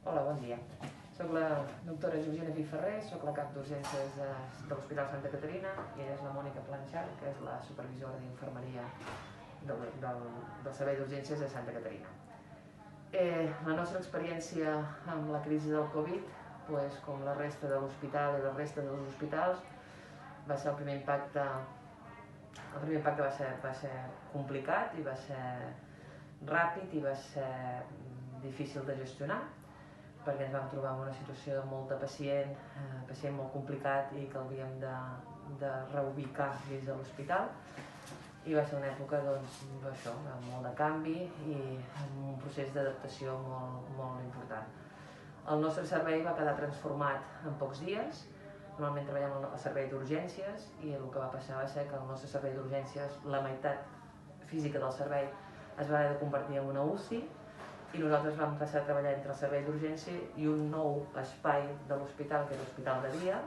Hola, bon dia. Soc la doctora Georgina Piferrer, soc la cap d'urgències de l'Hospital Santa Caterina i ella és la Mònica Planchar, que és la supervisora d'infermeria del Servei d'Urgències de Santa Caterina. La nostra experiència amb la crisi del Covid, com la resta de l'hospital i la resta dels hospitals, va ser el primer impacte. El primer impacte va ser complicat i va ser ràpid i va ser difícil de gestionar, perquè ens vam trobar en una situació de molt de pacient molt complicat i que havíem de reubicar dins de l'hospital. I va ser una època amb molt de canvi i amb un procés d'adaptació molt important. El nostre servei va quedar transformat en pocs dies. Normalment treballem al servei d'urgències i el que va passar va ser que el nostre servei d'urgències, la meitat física del servei, es va haver de convertir en una UCI i nosaltres vam passar a treballar entre el servei d'urgència i un nou espai de l'hospital, que era l'hospital de dia,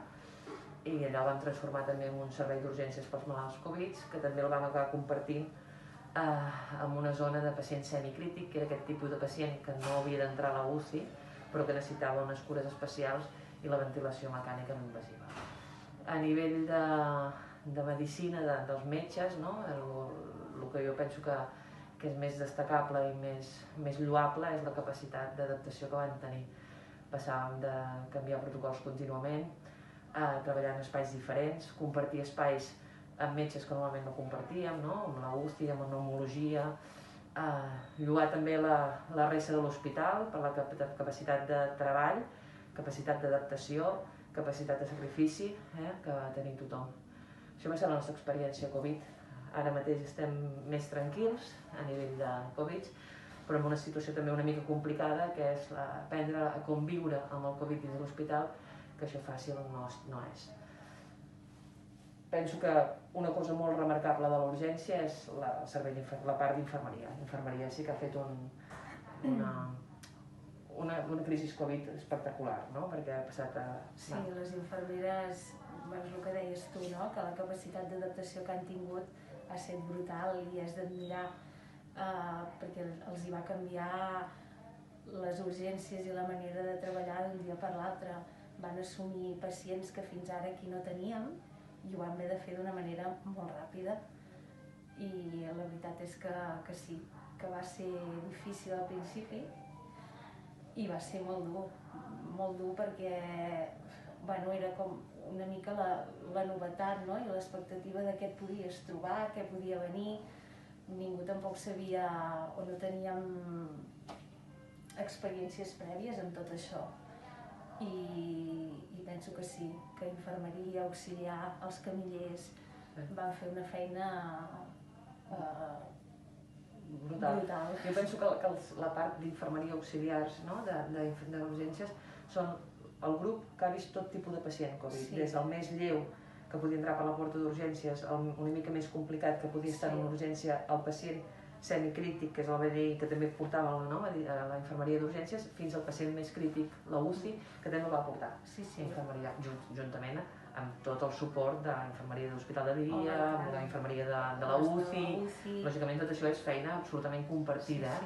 i allà el vam transformar també en un servei d'urgències pels malalts Covid, que també el vam acabar compartint en una zona de pacient semicrític, que era aquest tipus de pacient que no havia d'entrar a la UCI, però que necessitava unes cures especials i la ventilació mecànica no invasiva. A nivell de medicina dels metges, el que jo penso que és més destacable i més lloable és la capacitat d'adaptació que van tenir. Passàvem de canviar protocols contínuament, a treballar en espais diferents, compartir espais amb metges que normalment no compartíem, amb la UCI, amb la pneumologia, lloar també la resta de l'hospital per la capacitat de treball, capacitat d'adaptació, capacitat de sacrifici que va tenir tothom. Això va ser la nostra experiència Covid. Ara mateix estem més tranquils a nivell de Covid, però en una situació també una mica complicada, que és aprendre a conviure amb el Covid dins de l'hospital, que això fàcil no és. Penso que una cosa molt remarcable de l'urgència és la part d'infermeria. L'infermeria sí que ha fet una crisi Covid espectacular, perquè ha passat a... Sí, les infermeres, el que deies tu, que la capacitat d'adaptació que han tingut ha estat brutal i és d'admirar, perquè els hi va canviar les urgències i la manera de treballar d'un dia per l'altre. Van assumir pacients que fins ara aquí no teníem i ho van haver de fer d'una manera molt ràpida. I la veritat és que sí, que va ser difícil al principi i va ser molt dur perquè era com una mica la novetat i l'expectativa de què et podies trobar, què podia venir. Ningú tampoc sabia o no teníem experiències prèvies en tot això. I penso que sí, que infermeria, auxiliar, els camillers van fer una feina brutal. Jo penso que la part d'infermeria auxiliars d'urgències són el grup que ha vist tot tipus de pacient Covid, des del més lleu, que podia entrar per la porta d'urgències, una mica més complicat, que podia estar en una urgència, el pacient semicrític, que és el BDI, que també portava a la infermeria d'urgències, fins al pacient més crític, la UCI, que també el va portar. Infermeria, juntament amb tot el suport de la infermeria de l'Hospital de Dia, amb la infermeria de la UCI. Lògicament tot això és feina absolutament compartida,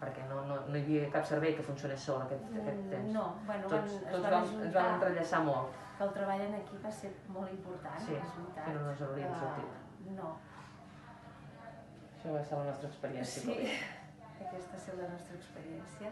perquè no hi havia cap servei que funcionés sol aquest temps. No, Tots ens vam entrellaçar molt. Que el treball en equip va ser molt important, és veritat. Sí, no ens hauríem sortit. No. Això va ser la nostra experiència. Sí, aquesta ha estat la nostra experiència.